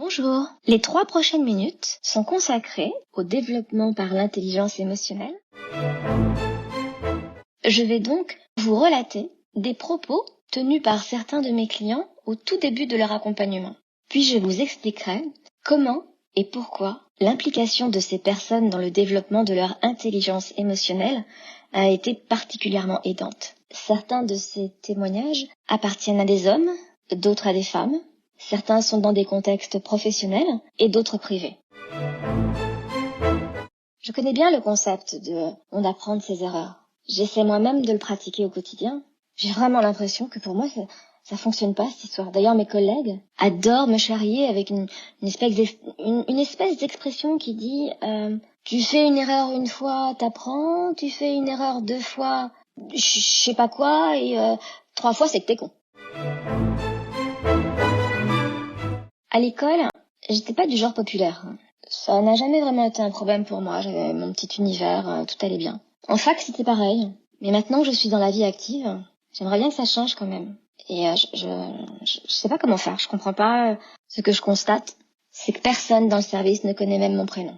Bonjour. Les 3 prochaines minutes sont consacrées au développement par l'intelligence émotionnelle. Je vais donc vous relater des propos tenus par certains de mes clients au tout début de leur accompagnement. Puis je vous expliquerai comment et pourquoi l'implication de ces personnes dans le développement de leur intelligence émotionnelle a été particulièrement aidante. Certains de ces témoignages appartiennent à des hommes, d'autres à des femmes. Certains sont dans des contextes professionnels et d'autres privés. Je connais bien le concept de « on apprend de ses erreurs ». J'essaie moi-même de le pratiquer au quotidien. J'ai vraiment l'impression que pour moi, ça fonctionne pas cette histoire. D'ailleurs, mes collègues adorent me charrier avec une espèce d'expression qui dit tu fais une erreur une fois, t'apprends, tu fais une erreur 2 fois, je sais pas quoi, et 3 fois, c'est que t'es con. À l'école, j'étais pas du genre populaire. Ça n'a jamais vraiment été un problème pour moi. J'avais mon petit univers, tout allait bien. En fac, c'était pareil. Mais maintenant que je suis dans la vie active, j'aimerais bien que ça change quand même. Et je sais pas comment faire. Je comprends pas. Ce que je constate, c'est que personne dans le service ne connaît même mon prénom.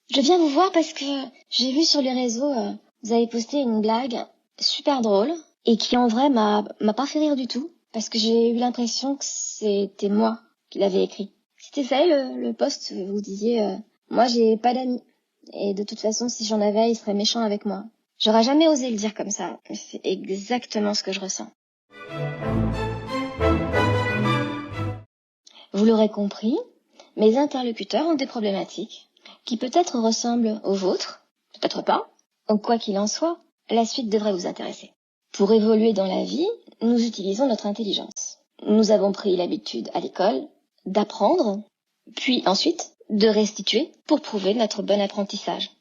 Je viens vous voir parce que j'ai vu sur les réseaux, vous avez posté une blague super drôle et qui en vrai m'a pas fait rire du tout parce que j'ai eu l'impression que c'était moi qui l'avais écrit. C'était ça le post où vous disiez moi j'ai pas d'amis et de toute façon si j'en avais ils seraient méchants avec moi. J'aurais jamais osé le dire comme ça, mais c'est exactement ce que je ressens. Vous l'aurez compris, mes interlocuteurs ont des problématiques qui peut-être ressemblent aux vôtres, peut-être pas. Donc quoi qu'il en soit, la suite devrait vous intéresser. Pour évoluer dans la vie, nous utilisons notre intelligence. Nous avons pris l'habitude à l'école d'apprendre, puis ensuite de restituer pour prouver notre bon apprentissage.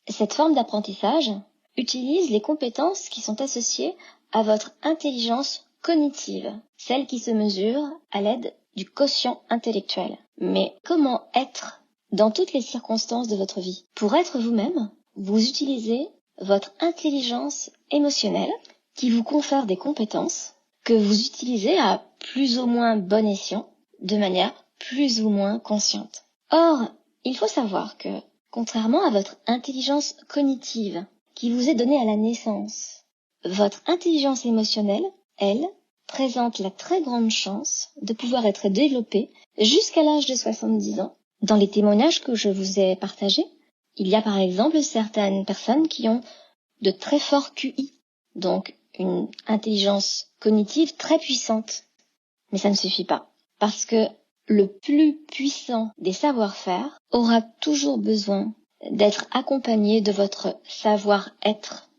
Cette forme d'apprentissage utilise les compétences qui sont associées à votre intelligence cognitive, celle qui se mesure à l'aide du quotient intellectuel. Mais comment être dans toutes les circonstances de votre vie? Pour être vous-même, vous utilisez votre intelligence émotionnelle qui vous confère des compétences que vous utilisez à plus ou moins bon escient, de manière plus ou moins consciente. Or, il faut savoir que, contrairement à votre intelligence cognitive qui vous est donnée à la naissance, votre intelligence émotionnelle, elle, présente la très grande chance de pouvoir être développée jusqu'à l'âge de 70 ans. Dans les témoignages que je vous ai partagés, il y a par exemple certaines personnes qui ont de très forts QI, donc une intelligence cognitive très puissante. Mais ça ne suffit pas, parce que le plus puissant des savoir-faire aura toujours besoin d'être accompagné de votre savoir-être.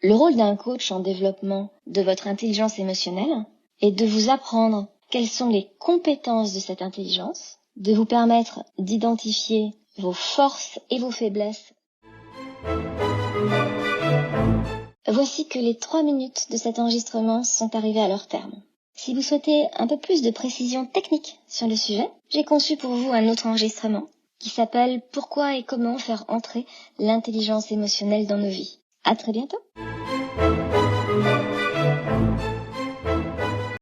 Le rôle d'un coach en développement de votre intelligence émotionnelle est de vous apprendre quelles sont les compétences de cette intelligence, de vous permettre d'identifier vos forces et vos faiblesses. Voici que les 3 minutes de cet enregistrement sont arrivées à leur terme. Si vous souhaitez un peu plus de précision technique sur le sujet, j'ai conçu pour vous un autre enregistrement qui s'appelle « Pourquoi et comment faire entrer l'intelligence émotionnelle dans nos vies ». À très bientôt.